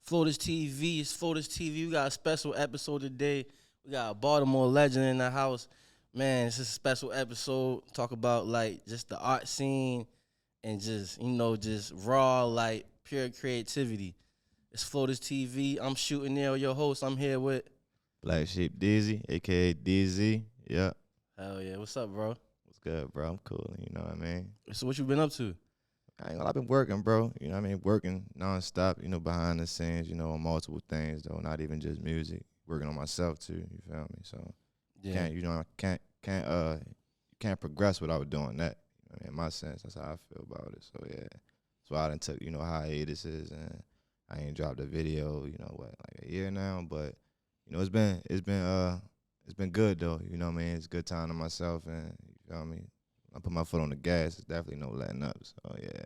Floaters TV. It's Floaters TV. We got a special episode today. We got a Baltimore legend in the house. Man, it's a special episode. Talk about like just the art scene and just, just raw, like pure creativity. It's Floaters TV. I'm Shooting there, your host. I'm here with Black Sheep DZ, aka DZ. Yeah. hell yeah. What's up, bro? What's good, bro? I'm cool. You know what I mean? So what you been up to? I've been working, bro. You know what I mean? Working nonstop, behind the scenes, on multiple things, though, not even just music. Working on myself too, you feel me? So Yeah. you can't progress without doing that. In my sense, that's how I feel about it. So yeah. That's why I done took, hiatuses and I ain't dropped a video, like a year now. But, it's been good though, you know what I mean? It's a good time to myself and you know what I mean? I put my foot on the gas, it's definitely no letting up. So yeah.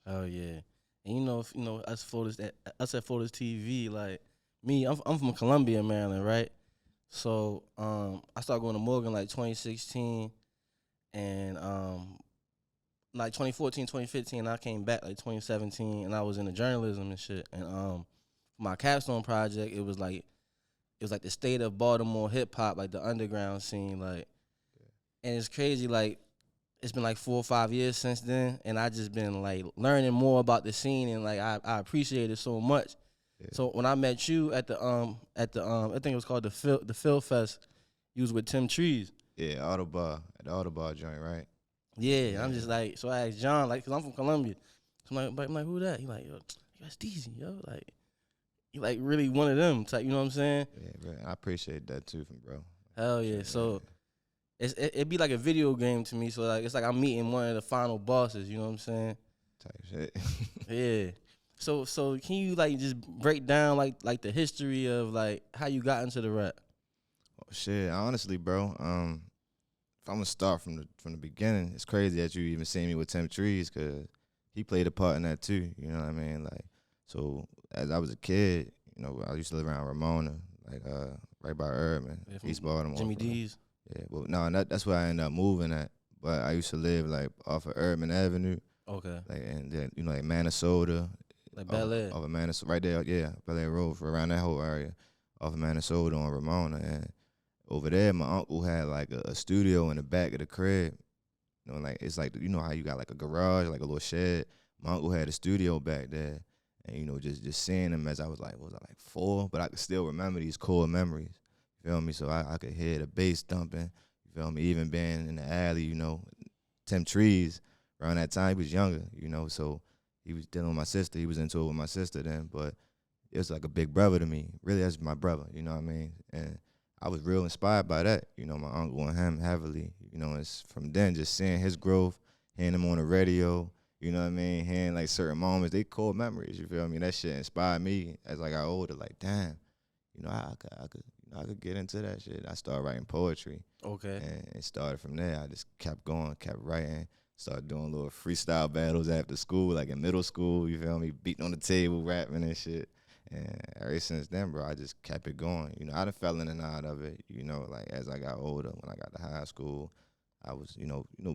Hell yeah. And us at Floaters TV, like me, I'm from Columbia, Maryland, right? So I started going to Morgan like 2016 and like 2014, 2015, I came back like 2017 and I was into journalism and shit. And for my capstone project, it was like the state of Baltimore hip hop, like the underground scene, like. And it's crazy, like it's been like 4 or 5 years since then, and I just been like learning more about the scene, and like I appreciate it so much. Yeah. So when I met you at the I think it was called the Phil Fest, you was with Tim Trees. Yeah, Autobar, at the Autobar joint, right? Yeah, I'm just like, so I asked John, like, cause I'm from Columbia. So I'm like, who that? He like, yo, that's DZ, yo, like, he like really one of them type, you know what I'm saying? Yeah, bro. I appreciate that too, bro. Hell yeah. So it'd be like a video game to me. So like it's like I'm meeting one of the final bosses. You know what I'm saying? Type shit. Yeah. So can you like just break down like the history of like how you got into the rap? Oh, shit, honestly, bro. If I'm gonna start from the beginning, it's crazy that you even seen me with Tim Trees, cause he played a part in that too. You know what I mean? Like, so as I was a kid, I used to live around Ramona, like right by Urban, East Baltimore. Jimmy D's. Yeah, well, no, that's where I ended up moving at. But I used to live like off of Urban Avenue, Okay. like and then like Minnesota, Like Bel Air. off of Minnesota, right there, yeah, Bel Air Road, for around that whole area, off of Minnesota on Ramona, and over there, my uncle had like a studio in the back of the crib. Like it's like how you got like a garage, like a little shed. My uncle had a studio back there, and just seeing him as I was like, what was I like 4? But I could still remember these core memories. You feel me? So I could hear the bass thumping. You feel me? Even being in the alley, Tim Trees. Around that time, he was younger, so he was dealing with my sister. He was into it with my sister then, but it was like a big brother to me. Really, that's my brother, you know what I mean? And I was real inspired by that, my uncle and him heavily. It's from then just seeing his growth, hearing him on the radio, you know what I mean? Hearing like certain moments, they core memories, you feel me? That shit inspired me as I got older, like, damn, I could get into that shit. I started writing poetry. Okay. And it started from there. I just kept going, kept writing, started doing little freestyle battles after school, like in middle school, you feel me? Beating on the table, rapping and shit. And ever since then, bro, I just kept it going. I done fell in and out of it, like as I got older, when I got to high school, I was,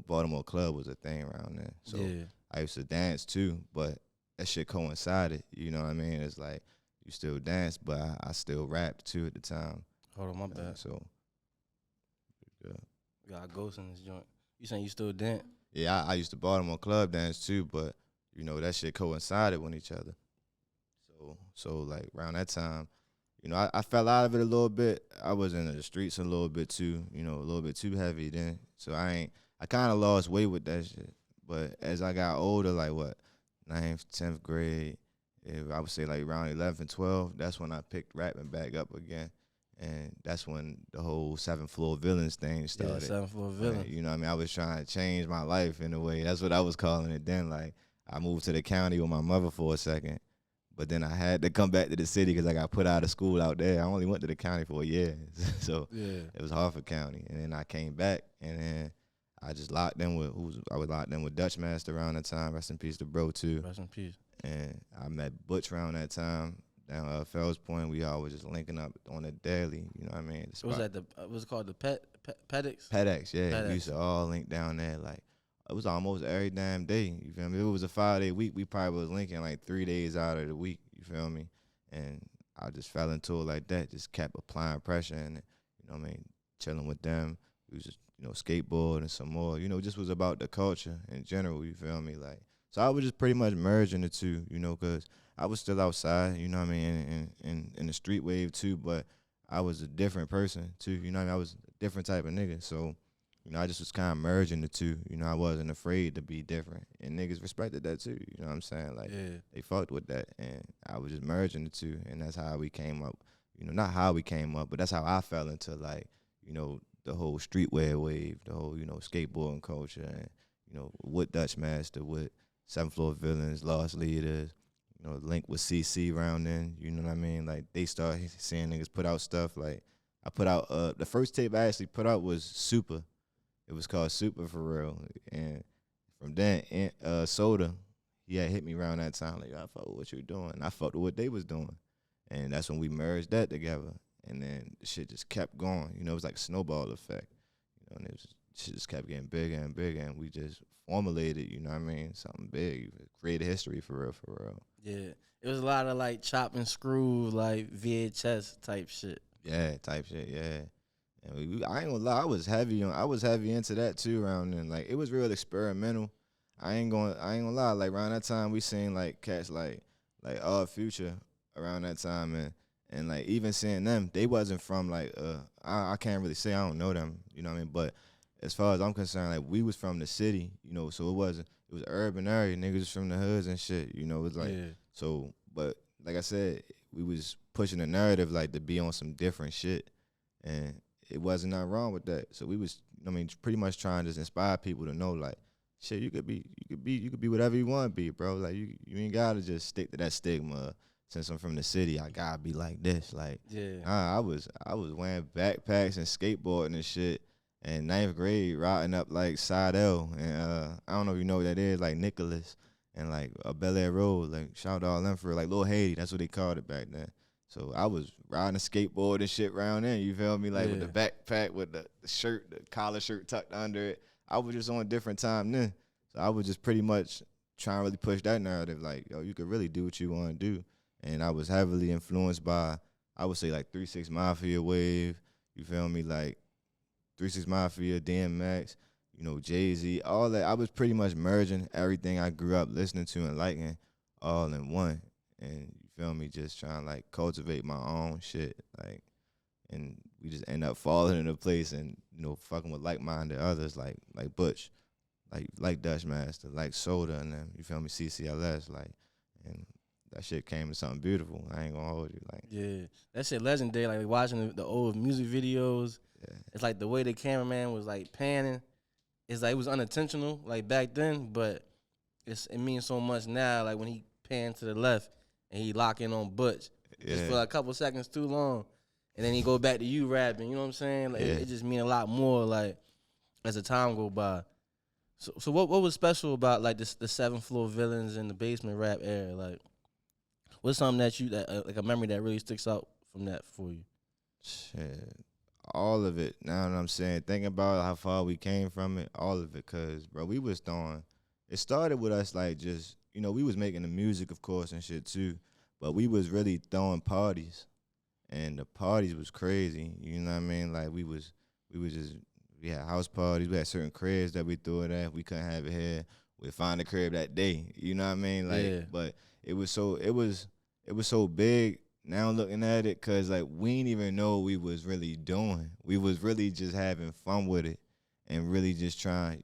Baltimore Club was a thing around then. So yeah. I used to dance too, but that shit coincided, you know what I mean? It's like, you still dance, but I still rapped too at the time. Hold on, my bad. So, yeah. You got a ghost in this joint. You saying you still dance? Yeah, I used to Baltimore Club dance too, but, that shit coincided with each other. So like around that time, I fell out of it a little bit. I was in the streets a little bit too, a little bit too heavy then. So I kind of lost weight with that shit. But as I got older, like what, 9th, 10th grade, I would say like around 11th and 12th, that's when I picked rapping back up again. And that's when the whole 7th Floor Villains thing started. Yeah, 7th Floor Villains. You know what I mean? I was trying to change my life in a way. That's what I was calling it then. Like, I moved to the county with my mother for a second. But then I had to come back to the city because I got put out of school out there. I only went to the county for a year. So yeah. It was Harford County. And then I came back, and then I just locked in with Dutch Master around that time. Rest in peace to bro, too. Rest in peace. And I met Butch around that time down Fells Point. We always just linking up on the daily, you know what I mean? It was at what's it called, the Pedex? Pedex, yeah. Pedex. We used to all link down there. Like, it was almost every damn day, you feel me? If it was a 5-day week, we probably was linking like 3 days out of the week, you feel me? and I just fell into it like that. Just kept applying pressure, and you know what I mean, chilling with them. We was just skateboarding some more. Just was about the culture in general. You feel me? Like so, I was just pretty much merging the two. Cause I was still outside. You know what I mean, in the street wave too, but I was a different person too. You know what I mean? I was a different type of nigga. So I just was kind of merging the two. I wasn't afraid to be different, and niggas respected that too. You know what I'm saying? Like they fucked with that, and I was just merging the two, and that's how we came up. Not how we came up, but that's how I fell into like the whole streetwear wave, the whole skateboarding culture, and with Dutch Master, with Seventh Floor Villains, Lost Leaders. Link with CC around then. You know what I mean? Like they started seeing niggas put out stuff. Like I put out the first tape I actually put out was Super. It was called Super for real. And from then, Soda, he had hit me around that time. Like, I fuck with what you doing. I fucked with what they was doing. And that's when we merged that together. And then the shit just kept going. It was like a snowball effect. And shit just kept getting bigger and bigger. And we just formulated, you know what I mean, something big. Created history for real, for real. Yeah. It was a lot of like chop and screw, like VHS type shit. Yeah, type shit, yeah. And I ain't gonna lie, I was heavy into that too around then. Like it was real experimental. I ain't gonna lie. Like around that time, we seen like cats like Odd Future around that time, and like even seeing them, they wasn't from like I can't really say I don't know them. You know what I mean? But as far as I'm concerned, like we was from the city, so it was an urban area. Niggas was from the hoods and shit. It was like so. But like I said, we was pushing the narrative like to be on some different shit, and it wasn't nothing wrong with that. So we was, pretty much trying to just inspire people to know, like, shit, you could be whatever you want to be, bro. Like you ain't gotta just stick to that stigma. Since I'm from the city, I gotta be like this. Like, I was wearing backpacks and skateboarding and shit. In ninth grade, riding up like Side L, and I don't know if you know what that is, like Nicholas and like Bel Air Road, like shout out all them for like Lil Haiti. That's what they called it back then. So I was riding a skateboard and shit around there, you feel me? Like with the backpack, with the shirt, the collar shirt tucked under it. I was just on a different time then. So I was just pretty much trying to really push that narrative, like, yo, you could really do what you want to do. And I was heavily influenced by, I would say, like 3 6 Mafia wave, you feel me? Like 3 6 Mafia, DMX, Jay-Z, all that. I was pretty much merging everything I grew up listening to and liking all in one. And feel me, just trying to like cultivate my own shit, like, and we just end up falling into place and fucking with like-minded others like Butch, like Dutch Master, like Soda, and then you feel me, CCLS, like, and that shit came to something beautiful. I ain't gonna hold you, like, that shit legendary. Like watching the old music videos, yeah. It's like the way the cameraman was like panning. It's like it was unintentional, like back then, but it means so much now. Like when he panned to the left. And he lock in on Butch just for a couple seconds too long. And then he go back to you rapping, you know what I'm saying? Like it just mean a lot more like as the time go by. So what was special about like the Seventh Floor Villains and the basement rap era? Like what's something that like a memory that really sticks out from that for you? Shit. All of it. Now what I'm saying, thinking about how far we came from it, all of it, cause bro, we was throwing. It started with us like just we was making the music, of course, and shit too, but we was really throwing parties, and the parties was crazy. You know what I mean? Like we had house parties. We had certain cribs that we threw it at. We couldn't have it here. We'd find a crib that day. You know what I mean? Like, but it was so big. Now looking at it, cause like we didn't even know what we was really doing. We was really just having fun with it, and really just trying,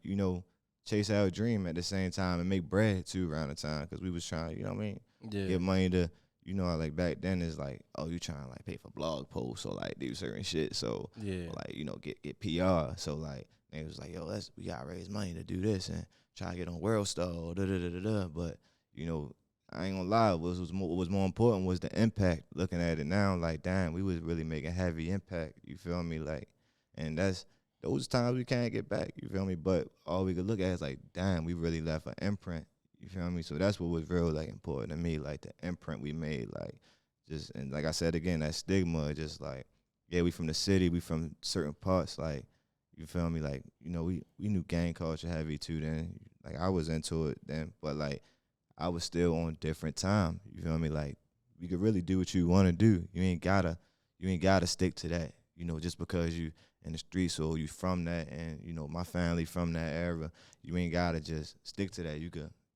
chase our dream at the same time and make bread too around the time, because we was trying, you know what I mean? Get money to, like back then it's like, oh, you trying to like pay for blog posts or like do certain shit. So or, like, get PR. So like they was like, yo, we gotta raise money to do this and try to get on World Star, But, I ain't gonna lie, what was more important was the impact. Looking at it now, like, damn, we was really making heavy impact, you feel me? Like, and those times we can't get back, you feel me? But all we could look at is like, damn, we really left an imprint, you feel me? So that's what was real, like, important to me, like the imprint we made, like, just, and like I said again, that stigma, just like, yeah, we from the city, we from certain parts, like, you feel me? Like, we knew gang culture heavy too then, like I was into it then, but like I was still on different time, you feel me? Like you could really do what you want to do. You ain't gotta stick to that. You know, just because you in the streets or you from that, and you know my family from that era, you ain't gotta just stick to that. You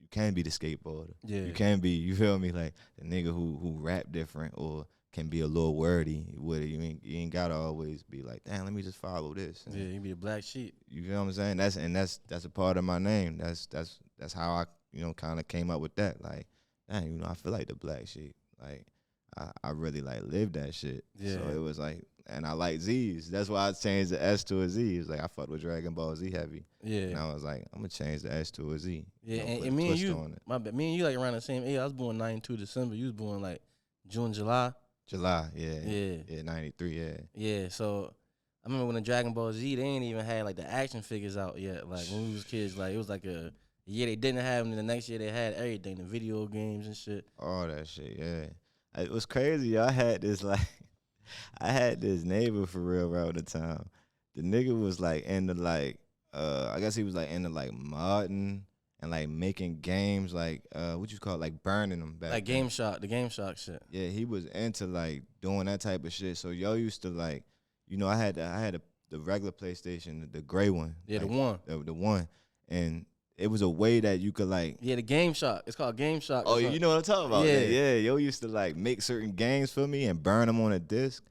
can be the skateboarder. Yeah. You can be, you feel me, like the nigga who rap different or can be a little wordy with it. You ain't gotta always be like, damn, let me just follow this. And Yeah, you be a black sheep. you feel what I'm saying? That's a part of my name. That's how I, you know, kind of came up with that. Like, dang, you know, I feel like the black sheep. Like, I really like lived that shit. Yeah. So it was like, and I like Z's. That's why I changed the S to a Z. It's like I fucked with Dragon Ball Z heavy. Yeah. And I was like, I'm gonna change the S to a Z. Yeah, You know, put and a me and twist you, on it. my bad, me and you like around the same age. I was born 92 December. You was born like June, July. July, yeah. Yeah. Yeah, 93, yeah. Yeah, so I remember when the Dragon Ball Z, they ain't even had like the action figures out yet. Like when we was kids, like it was like a year they didn't have them, and the next year they had everything, the video games and shit. All that shit, yeah. It was crazy, yo. I had this like I had this neighbor for real around the time. The nigga was like into like I guess he was like into like modding and like making games like what you call it, like burning them back Like then. the Game Shock shit. Yeah, he was into like doing that type of shit. So yo used to like, you know, I had the regular PlayStation, the gray one. Yeah, like, the one. The one. And it was a way that you could like Yeah, the Game Shock. It's called Game Shock. oh, you know what I'm talking about? Yeah. Yeah, yo used to like make certain games for me and burn them on a disc.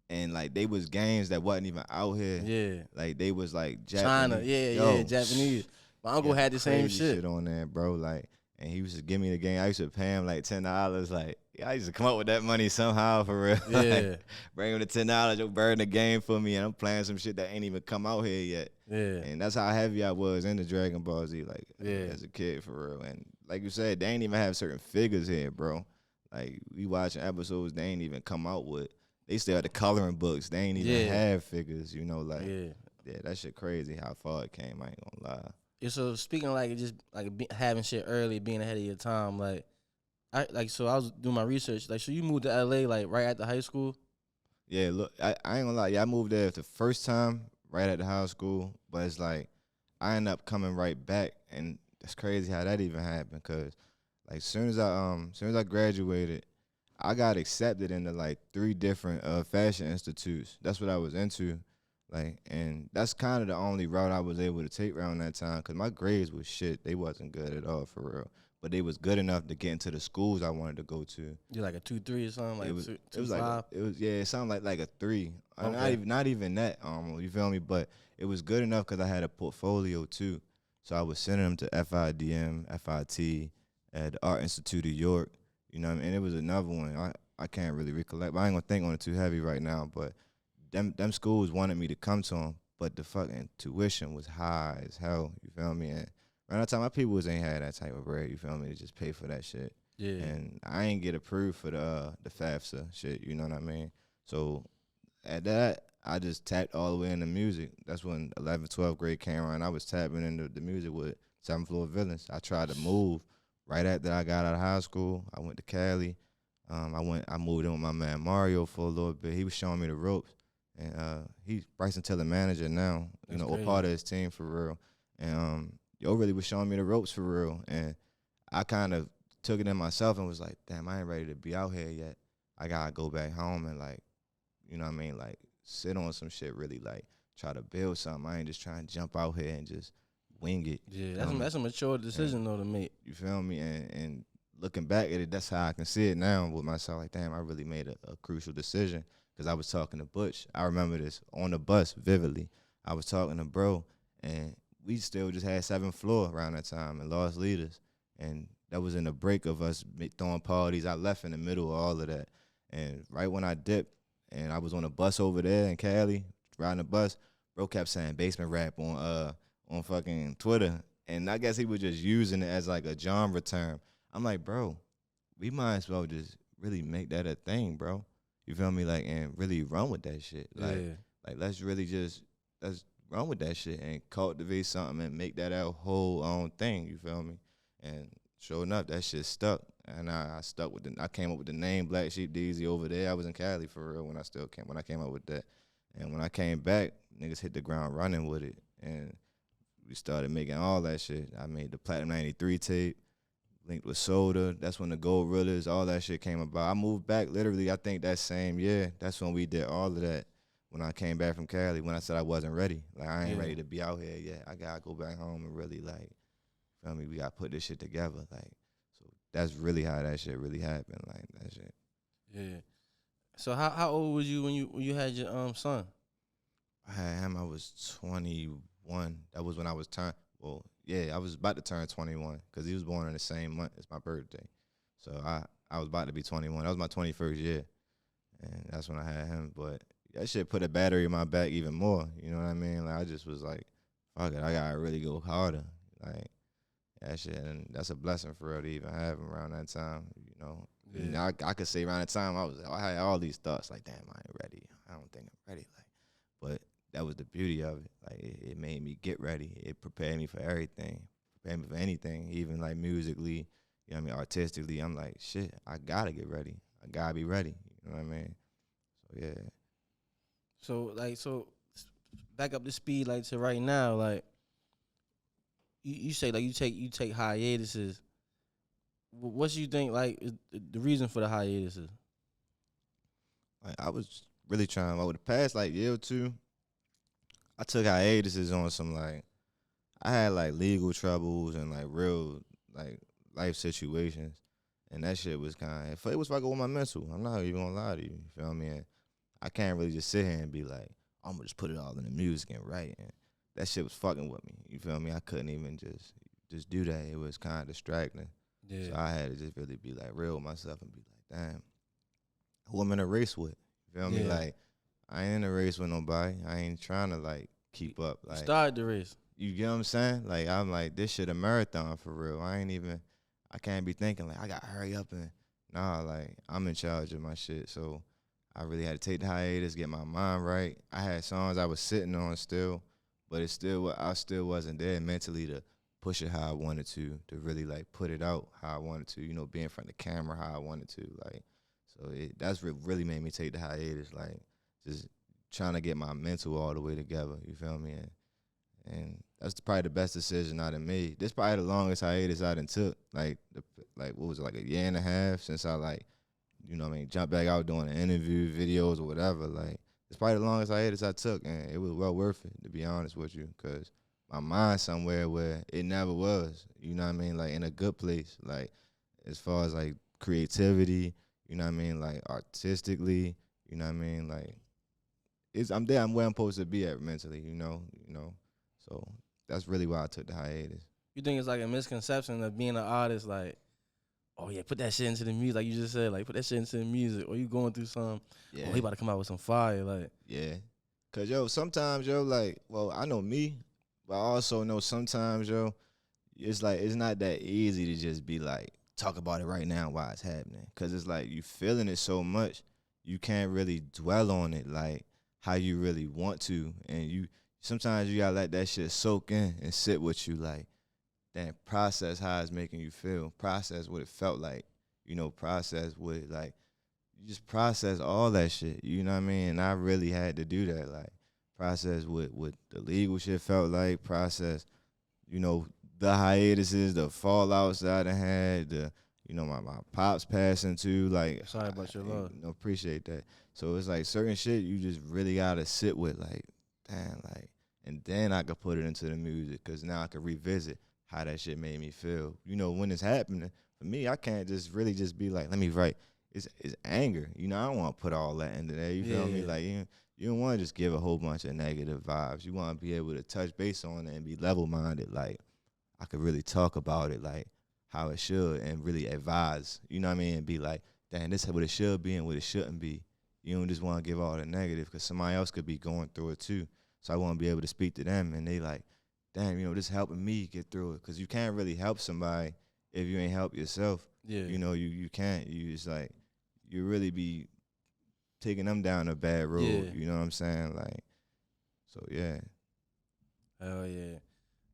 And like they was games that wasn't even out here. Yeah. Like they was like China. Japanese. Yeah, Japanese. My uncle had the same crazy shit. on there, bro. Like, and he used to give me the game. I used to pay him like $10. Like, yeah, I used to come up with that money somehow for real. Yeah. Like, bring him the $10, you'll burn the game for me, and I'm playing some shit that ain't even come out here yet. Yeah. And that's how heavy I was into Dragon Ball Z, like as a kid for real. And like you said, they ain't even have certain figures here, bro. Like we watching episodes they ain't even come out with. They still had the coloring books. They ain't even have figures, you know, like yeah, that shit crazy how far it came, I ain't gonna lie. Yeah, so speaking of like just like having shit early, being ahead of your time, like I was doing my research. Like, so you moved to LA like right after high school? Yeah, look, I ain't gonna lie. Yeah, I moved there the first time right at the high school, but it's like I ended up coming right back, and it's crazy how that even happened. Cause like soon as I graduated, I got accepted into like 3 different fashion institutes. That's what I was into. Like, and that's kind of the only route I was able to take around that time because my grades was shit. They wasn't good at all, for real. But they was good enough to get into the schools I wanted to go to. You like a 2.3 or something? Like it was, two, it was like it sounded like a 3. Okay. Not even that. You feel me? But it was good enough because I had a portfolio too. So I was sending them to FIDM, FIT, at the Art Institute of York. You know what I mean? And it was another one. I can't really recollect. But I ain't gonna think on it too heavy right now. But them schools wanted me to come to them, but the fucking tuition was high as hell. You feel me? And around that time, my people ain't had that type of bread. You feel me? To just pay for that shit. Yeah. And I ain't get approved for the FAFSA shit. You know what I mean? So at that, I just tapped all the way into music. That's when 11th, 12th grade came around. I was tapping into the music with 7th Floor Villains. I tried to move right after I got out of high school. I went to Cali. I moved in with my man Mario for a little bit. He was showing me the ropes. And he's Bryson Tiller manager now, you know, or part of his team for real. And Yo really was showing me the ropes for real. And I kind of took it in myself and was like, damn, I ain't ready to be out here yet. I gotta go back home and like, you know what I mean, like sit on some shit, really like try to build something. I ain't just trying to jump out here and just wing it. Yeah, that's a mature decision though to make. You feel me? And looking back at it, that's how I can see it now with myself. Like, damn, I really made a crucial decision. Because I was talking to Butch. I remember this on the bus vividly. I was talking to bro, and we still just had 7th Floor around that time and Lost Leaders. And that was in the break of us throwing parties. I left in the middle of all of that. And right when I dipped, and I was on a bus over there in Cali, riding the bus, bro kept saying basement rap on fucking Twitter. And I guess he was just using it as like a genre term. I'm like, bro, we might as well just really make that a thing, bro. You feel me? Like, and really run with that shit. Like let's run with that shit and cultivate something and make that our whole own thing. You feel me? And sure enough, that shit stuck. And I stuck with I came up with the name Black Sheep DZ over there. I was in Cali for real when I came up with that. And when I came back, niggas hit the ground running with it. And we started making all that shit. I made the Platinum 93 tape. linked with Soda. That's when the Gold Realers, all that shit came about. I moved back literally, I think that same year. That's when we did all of that. When I came back from Cali, when I said I wasn't ready. Like, I ain't ready to be out here yet. I gotta go back home and really, like, feel me, we gotta put this shit together. Like, so that's really how that shit really happened. Like, that shit. Yeah. So how old was you when you had your son? I had him, I was 21. That was when I was I was about to turn 21 because he was born in the same month as my birthday. So I was about to be 21. That was my 21st year. And that's when I had him. But that shit put a battery in my back even more. You know what I mean? Like, I just was like, fuck it, I gotta really go harder. Like, that shit, and that's a blessing for real to even have him around that time, you know. Yeah. You know, I could say around the time I had all these thoughts like, damn, I ain't ready. I don't think I'm ready. Like, but that was the beauty of it. Like, it made me get ready. It prepared me for everything. Prepared me for anything, even like musically, you know what I mean, artistically. I'm like, shit, I gotta get ready. I gotta be ready. You know what I mean? So yeah. So back up the speed like to right now, like you say like you take hiatuses. What you think like is the reason for the hiatuses? Like, I was really trying over the past like year or two. I took hiatuses on some like I had like legal troubles and like real like life situations, and that shit was kind of it was fucking with my mental. I'm not even gonna lie to you. You feel me? And I can't really just sit here and be like, I'm gonna just put it all in the music and write. And that shit was fucking with me. You feel me? I couldn't even just do that. It was kind of distracting. Yeah. So I had to just really be like real with myself and be like, damn, who I'm in a race with? You feel me? Like, I ain't in a race with nobody. I ain't trying to like keep up. Like, start the race. You get what I'm saying? Like, I'm like, this shit a marathon for real. I can't be thinking like I gotta hurry up and nah, like I'm in charge of my shit. So I really had to take the hiatus, get my mind right. I had songs I was sitting on still, but I still wasn't there mentally to push it how I wanted to really like put it out how I wanted to, you know, be in front of the camera how I wanted to, like. So that's what really made me take the hiatus, like just trying to get my mental all the way together. You feel me? And that's probably the best decision I done made. This probably the longest hiatus I done took. Like what was it, like a year and a half since I like, you know what I mean, jumped back out doing the interview videos or whatever. Like, it's probably the longest hiatus I took, and it was well worth it, to be honest with you, because my mind's somewhere where it never was. You know what I mean? Like, in a good place. Like, as far as like creativity, you know what I mean? Like, artistically, you know what I mean? Like, I'm there. I'm where I'm supposed to be at mentally. You know. So that's really why I took the hiatus. You think it's like a misconception of being an artist, like, oh yeah, put that shit into the music, like you just said, like put that shit into the music, or you going through some, oh he about to come out with some fire, like. Yeah, cause sometimes like, well, I know me, but I also know sometimes it's like it's not that easy to just be like talk about it right now while it's happening, cause it's like you feeling it so much, you can't really dwell on it like how you really want to, and sometimes you gotta let that shit soak in and sit with you, like, then process how it's making you feel, process what it felt like, you know, process what like, you just process all that shit, you know what I mean? And I really had to do that, like, process what the legal shit felt like, process, you know, the hiatuses, the fallouts that I done had, you know, my pops passing too, like. Sorry about your love. You know, appreciate that. So it's like certain shit you just really gotta sit with, like, damn, like, and then I could put it into the music, because now I could revisit how that shit made me feel. You know, when it's happening, for me, I can't just really just be like, let me write. It's anger. You know, I don't want to put all that into there. You feel me? Like, you don't want to just give a whole bunch of negative vibes. You want to be able to touch base on it and be level-minded. Like, I could really talk about it, like, how it should, and really advise. You know what I mean? And be like, damn, this is what it should be and what it shouldn't be. You don't just want to give all the negative, because somebody else could be going through it too. So I want to be able to speak to them, and they like, damn, you know, this helping me get through it. Because you can't really help somebody if you ain't help yourself. Yeah. You know, you can't. You just like, you really be taking them down a bad road. Yeah. You know what I'm saying? Like, so yeah. Hell yeah.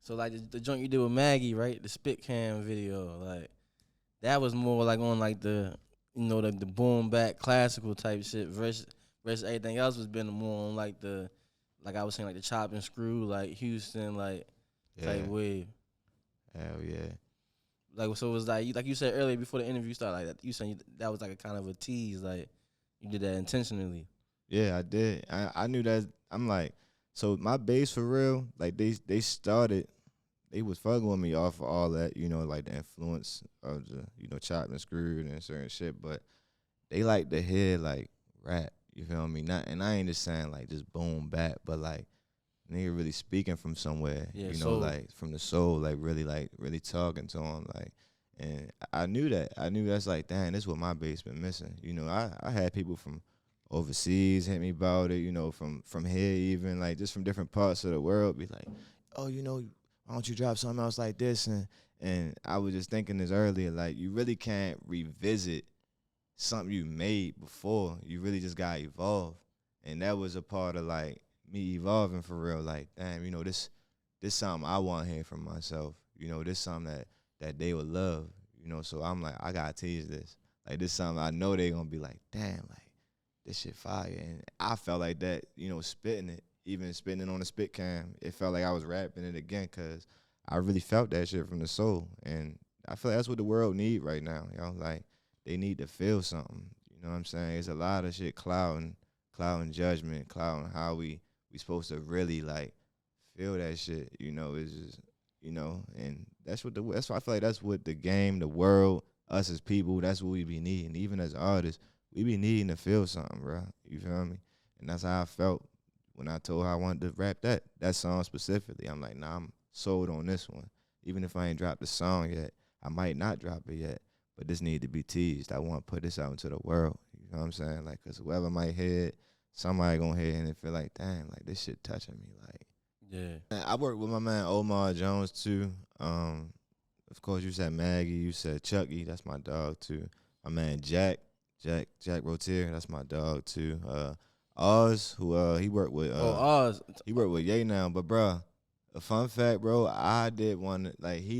So like the joint you did with Maggie, right? The spit cam video, like that was more like on like the, you know, the boom back classical type shit versus everything else was been more on like the, like I was saying, like the chop and screw, like Houston, like type wave. Hell yeah. Like so, it was like you said earlier before the interview started. Like that, you saying that was like a kind of a tease. Like you did that intentionally. Yeah, I did. I knew that. I'm like, so my base for real, like they started, they was fucking with me off of all that, you know, like the influence of the, you know, chopped and screwed and certain shit, but they like to hear like rap, you feel me? Not, and I ain't just saying like just boom bap, but like nigga really speaking from somewhere, Yeah. you know, So like from the soul, like really talking to him, like. And I knew that. I knew that's like, damn, this is what my base been missing. You know, I had people from overseas hit me about it, you know, from here even, like just from different parts of the world, be like, oh, you know, why don't you drop something else like this? And I was just thinking this earlier, like you really can't revisit something you made before. You really just gotta evolve. And that was a part of like me evolving for real. Like, damn, you know, this something I want to hear from myself. You know, this something that they would love. You know, so I'm like, I gotta teach this. Like this something I know they gonna be like, damn, like this shit fire. And I felt like that, you know, spitting it, even spitting it on the spit cam. It felt like I was rapping it again because I really felt that shit from the soul. And I feel like that's what the world need right now, you know, like they need to feel something. You know what I'm saying? It's a lot of shit clouding judgment, clouding how we supposed to really like feel that shit. You know, it's just, you know, and that's why I feel like that's what the game, the world, us as people, that's what we be needing. Even as artists, we be needing to feel something, bro. You feel me? And that's how I felt when I told her I wanted to rap that song specifically. I'm like, nah, I'm sold on this one. Even if I ain't dropped the song yet, I might not drop it yet, but this need to be teased. I want to put this out into the world. You know what I'm saying? Like, cause whoever might hear it, somebody gonna hear it and feel like, damn, like this shit touching me. Like, yeah. I work with my man Omar Jones too. Of course, you said Maggie, you said Chucky. That's my dog too. My man Jack Rotier. That's my dog too. Oz, who he worked with. Oh, Oz. He worked with Ye now, but bruh, a fun fact, bro. He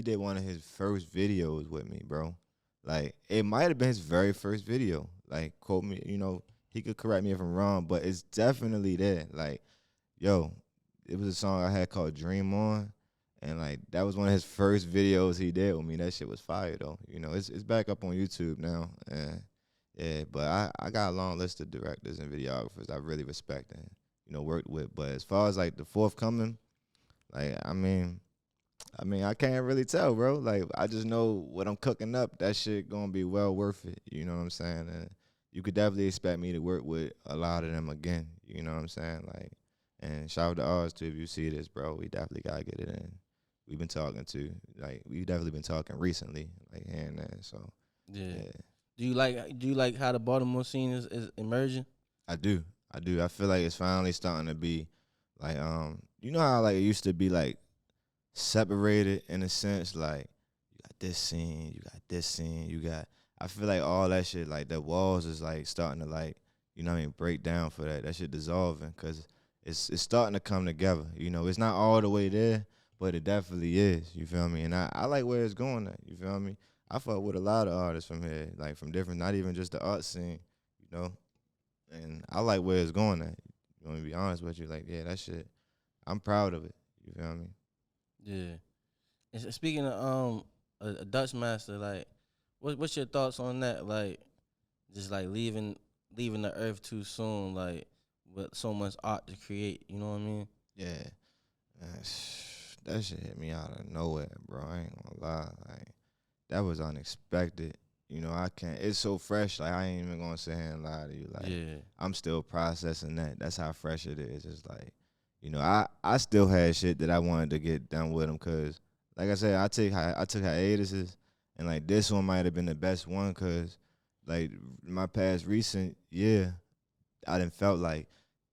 did one of his first videos with me, bro. Like it might have been his very first video. Like quote me, you know, he could correct me if I'm wrong, but it's definitely there. Like, yo, it was a song I had called Dream On. And like that was one of his first videos he did with me. That shit was fire though. You know, it's back up on YouTube now. And yeah, but I got a long list of directors and videographers I really respect and, you know, worked with. But as far as like the forthcoming, like I can't really tell, bro. Like I just know what I'm cooking up, that shit gonna be well worth it. You know what I'm saying? And you could definitely expect me to work with a lot of them again. You know what I'm saying? Like, and shout out to Oz too if you see this, bro. We definitely gotta get it in. We've been talking to, like, we've definitely been talking recently, like here and there. So Yeah. Do you like how the Baltimore scene is emerging? I do. I feel like it's finally starting to be like, you know how like it used to be like separated in a sense, like you got this scene, you got this scene, you got. I feel like all that shit, like the walls is like starting to like, you know what I mean, break down for that. That shit dissolving because it's starting to come together. You know, it's not all the way there, but it definitely is. You feel me? And I like where it's going at. You feel me? I fuck with a lot of artists from here, like from different, not even just the art scene, you know. And I like where it's going at. You want me to be honest with you? Like, yeah, that shit, I'm proud of it. You feel me? Yeah. And speaking of a Dutch master, like, what's your thoughts on that? Like, just like leaving the earth too soon, like with so much art to create. You know what I mean? Yeah. Man, that shit hit me out of nowhere, bro. I ain't gonna lie. Like, that was unexpected. You know, I can't. It's so fresh. Like, I ain't even gonna sit here and lie to you. Like, Yeah. I'm still processing that. That's how fresh it is. It's like, you know, I still had shit that I wanted to get done with them. Cause, like I said, I took hiatuses, and like this one might have been the best one. Cause, like my past recent year, I done felt like,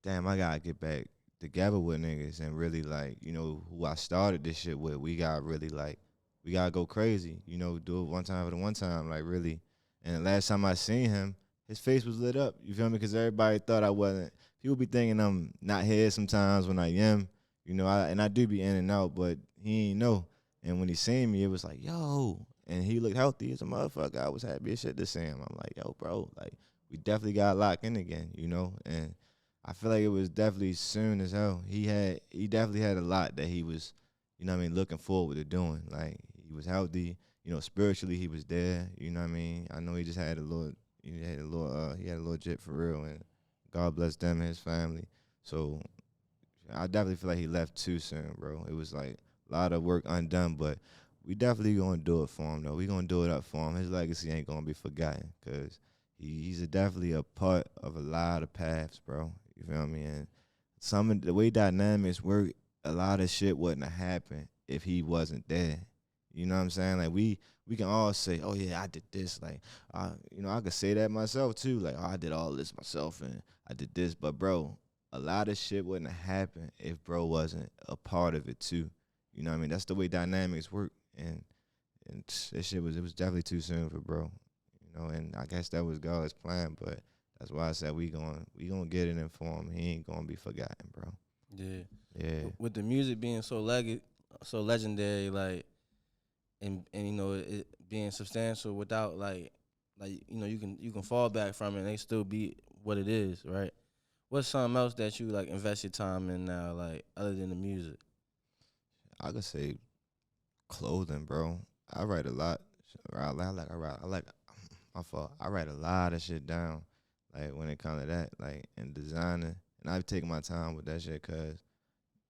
damn, I gotta get back together with niggas and really like, you know, who I started this shit with. We gotta really like, we gotta go crazy, you know, do it one time for the one time, like really. And the last time I seen him, his face was lit up. You feel me? Because everybody thought I wasn't. People be thinking I'm not here sometimes when I am, you know. I do be in and out, but he ain't know. And when he seen me, it was like, yo, and he looked healthy as a motherfucker. I was happy as shit to see him. I'm like, yo, bro, like we definitely got locked in again, you know. And I feel like it was definitely soon as hell. He definitely had a lot that he was, you know what I mean, looking forward to doing. Like he was healthy. spiritually he was there. You know what I mean? I know he just had a little, he had a little jet for real, and God bless them and his family. So I definitely feel like he left too soon, bro. It was like a lot of work undone, but we definitely gonna do it for him though. We gonna do it up for him. His legacy ain't gonna be forgotten because he's definitely a part of a lot of paths, bro. You feel me? And some of the way dynamics work, a lot of shit wouldn't have happened if he wasn't there. You know what I'm saying? Like we can all say, oh yeah, I did this. Like, I could say that myself too. Like, oh, I did all this myself and I did this. But bro, a lot of shit wouldn't have happened if bro wasn't a part of it too. You know what I mean? That's the way dynamics work. And this shit it was definitely too soon for bro. And I guess that was God's plan, but that's why I said we gonna get it in for him. He ain't gonna be forgotten, bro. Yeah. Yeah. With the music being so legendary, like, and it being substantial without like you can fall back from it and they still be what it is, right? What's something else that you like invest your time in now, like other than the music? I could say clothing, bro. I write a lot. I like my fault. I write a lot of shit down, like when it comes to that, like in designing, and I've taken my time with that shit, cause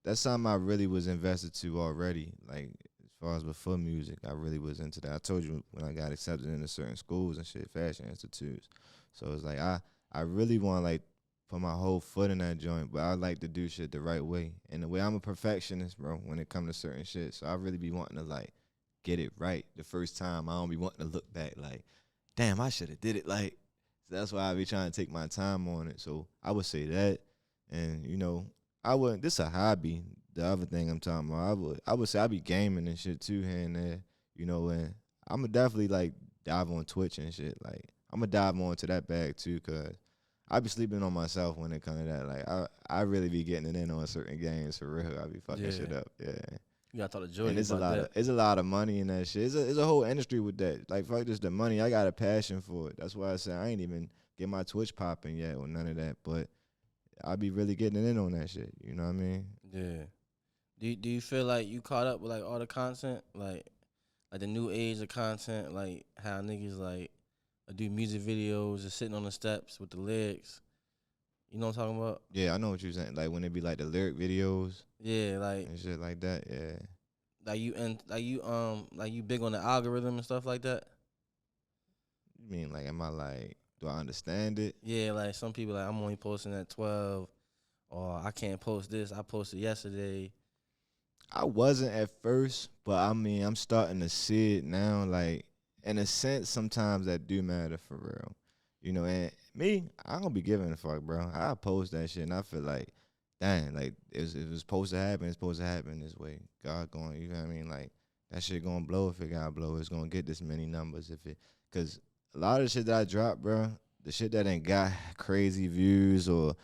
that's something I really was invested to already. Like as far as before music, I really was into that. I told you when I got accepted into certain schools and shit, fashion institutes. So it's like I really want to like put my whole foot in that joint, but I like to do shit the right way. And the way I'm a perfectionist, bro, when it comes to certain shit. So I really be wanting to like get it right the first time. I don't be wanting to look back like, damn, I should have did it. Like, so that's why I be trying to take my time on it. So I would say that, and I wouldn't. This a hobby. The other thing I'm talking about, I would say I be gaming and shit too here and there. And I'ma definitely like dive on Twitch and shit. Like I'ma dive more into that bag too, cause I be sleeping on myself when it comes to that. Like I really be getting it in on certain games for real. I be fucking shit up. Yeah. You gotta talk to Joey And it's about that. it's a lot of money in that shit. It's a whole industry with that. Like fuck just the money. I got a passion for it. That's why I said I ain't even get my Twitch popping yet or none of that. But I be really getting in on that shit. You know what I mean? Yeah. Do you feel like you caught up with like all the content, like the new age of content, like how niggas like do music videos just sitting on the steps with the lyrics? You know what I'm talking about? Yeah, I know what you're saying. Like when it be like the lyric videos. Yeah, like and shit like that. Yeah. Like you big on the algorithm and stuff like that. You mean like am I like do I understand it? Yeah, like some people like I'm only posting at 12, or I can't post this. I posted yesterday. I wasn't at first, but I mean I'm starting to see it now. Like in a sense, sometimes that do matter for real. And me, I don't be giving a fuck, bro. I post that shit and I feel like, dang, like it was supposed to happen, it's supposed to happen this way. God going, you know what I mean? Like that shit gonna blow if it gotta blow. It's gonna get this many numbers cause a lot of the shit that I drop, bro, the shit that ain't got crazy views or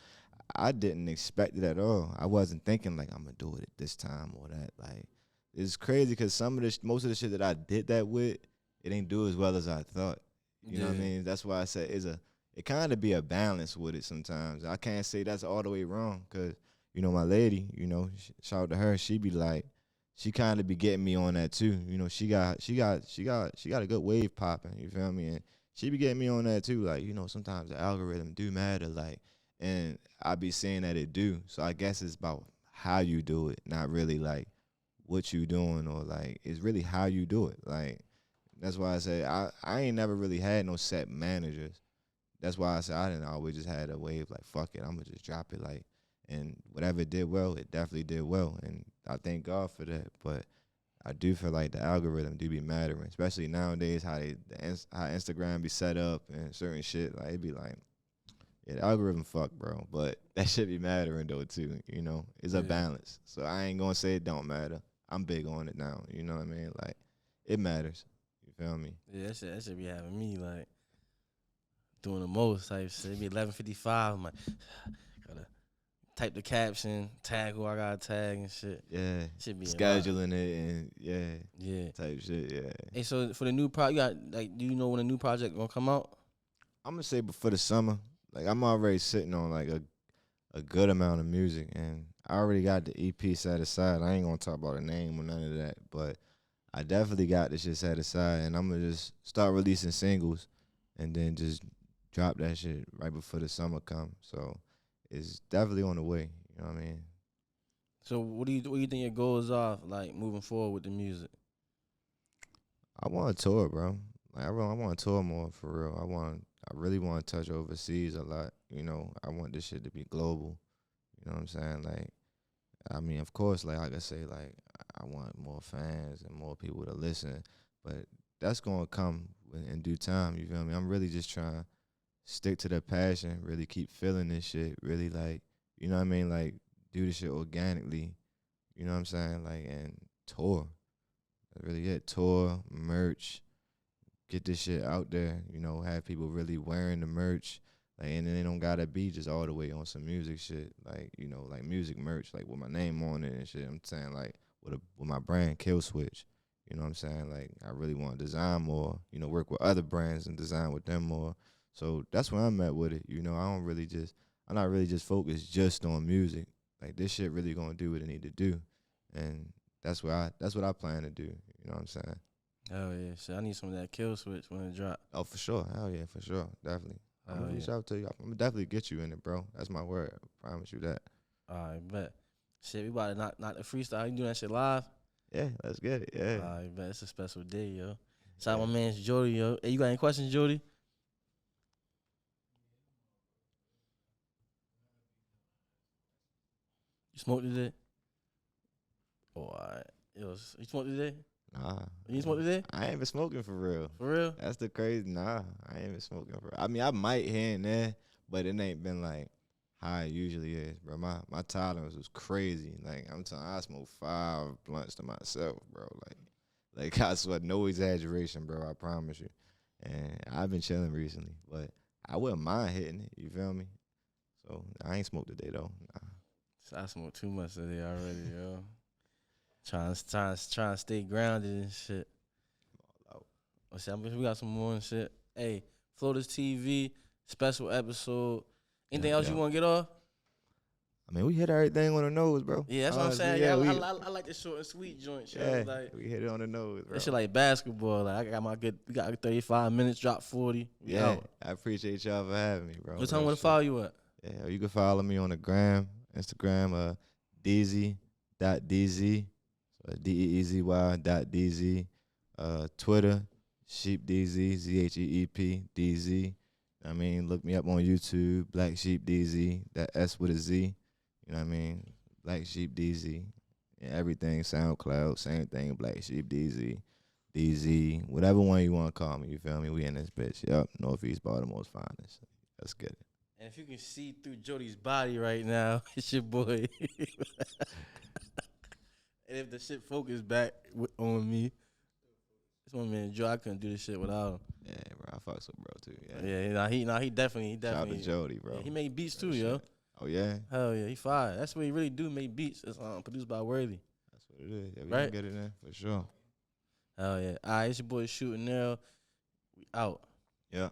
I didn't expect it at all. I wasn't thinking like I'm gonna do it at this time or that. Like it's crazy because most of the shit that I did that with, it ain't do as well as I thought. You know what I mean? That's why I said it kind of be a balance with it sometimes. I can't say that's all the way wrong because, my lady, shout out to her, she be like, she kind of be getting me on that too. She got a good wave popping, you feel me? And she be getting me on that too. Like, sometimes the algorithm do matter, like, and I be saying that it do. So I guess it's about how you do it, not really like what you doing or like, it's really how you do it. Like, that's why I say I ain't never really had no set managers. That's why I said I didn't always just had a wave like fuck it, I'm gonna just drop it like, and whatever it did well, it definitely did well, and I thank God for that. But I do feel like the algorithm do be mattering, especially nowadays how how Instagram be set up and certain shit. Like it be like, yeah, the algorithm fuck, bro. But that shit be mattering though too. It's a balance. So I ain't gonna say it don't matter. I'm big on it now. You know what I mean? Like it matters. Feel me? Yeah, that should be having me like doing the most type shit. It be 11:55. I'm like, gotta type the caption, tag who I gotta tag and shit. Yeah, should be scheduling it and yeah, type shit. Yeah. Hey, so for the new project, you got like, do you know when a new project gonna come out? I'm gonna say before the summer. Like I'm already sitting on like a good amount of music, and I already got the EP set aside. I ain't gonna talk about the name or none of that, but I definitely got this shit set aside, and I'm gonna just start releasing singles, and then just drop that shit right before the summer come. So it's definitely on the way. You know what I mean? So what do you think your goals are, like moving forward with the music? I want to tour, bro. Like I want to tour more for real. I really want to touch overseas a lot. You know, I want this shit to be global. You know what I'm saying? Like, I mean, of course, like I say, like I want more fans and more people to listen, but that's gonna come in due time. You feel me? I'm really just trying to stick to the passion, really keep feeling this shit, really like, you know what I mean? Like, do this shit organically. You know what I'm saying? Like, and tour. That's really it. Tour, merch, get this shit out there, you know, have people really wearing the merch. Like, and then they don't gotta be just all the way on some music shit. Like, you know, like music merch, like with my name on it and shit. I'm saying like with my brand Kill Switch. You know what I'm saying? Like I really want to design more, you know, work with other brands and design with them more. So that's where I'm at with it. You know, I'm not really just focused just on music. Like this shit really gonna do what it need to do. And that's what I plan to do. You know what I'm saying? Oh yeah, shit. I need some of that kill switch when it drop. Oh, for sure. Hell yeah, for sure. Definitely. I'm Oh gonna yeah. reach out to you. I'm gonna definitely get you in it, bro. That's my word. I promise you that. I bet. Shit, we about to knock the freestyle. You doing that shit live? Yeah, let's get it. Yeah. I bet it's a special day, yo. Shout out Yeah. my man's Jody, yo. Hey, you got any questions, Jody? You smoked today? Oh, alright. Yo, you smoked today? Nah. You smoked today? I ain't been smoking for real. For real? That's the crazy. Nah, I ain't been smoking for real. I mean, I might here and there, but it ain't been like how it usually is, bro. My tolerance was crazy. Like I'm telling, I smoked 5 blunts to myself, bro. Like I swear, no exaggeration, bro. I promise you. And I've been chilling recently, but I wouldn't mind hitting it. You feel me? So I ain't smoked today though. Nah. So I smoked too much today already, yo. Trying to stay grounded and shit. Oh, shit, we got some more and shit. Hey, Floaters TV, special episode. Anything else you want to get off? I mean, we hit everything on the nose, bro. Yeah, that's Honestly, what I'm saying. Yeah, we, I like the short and sweet joint. Shit. yeah, Like, we hit it on the nose, bro. that shit like basketball. Like, we got 35 minutes, drop 40. Yeah, Out. I appreciate y'all for having me, bro. What time want to follow you at? Yeah, you can follow me on the gram, Instagram, DZ.DZ, so DEEZY.DZ, Twitter, Sheep DZ, ZHEEP DZ. I mean, look me up on YouTube, Black Sheep DZ, that S with a Z. You know what I mean? Black Sheep DZ. And everything, SoundCloud, same thing, Black Sheep DZ, DZ, whatever one you want to call me, you feel me? We in this bitch. Yep, Northeast Baltimore's finest. Let's get it. And if you can see through Jody's body right now, it's your boy. And if the shit focus back on me, it's my man Joe. I couldn't do this shit without him. Yeah, bro, I fucks with bro too. Yeah, he definitely. Shout out to Jody, bro. Yeah, he made beats too, yo. Oh yeah. Hell yeah, he fire. That's what he really do. Make beats. It's produced by Worthy. That's what it is. Yeah, we Right? can get it in for sure. Hell yeah. All right, it's your boy Shooting Now. We out. Yeah.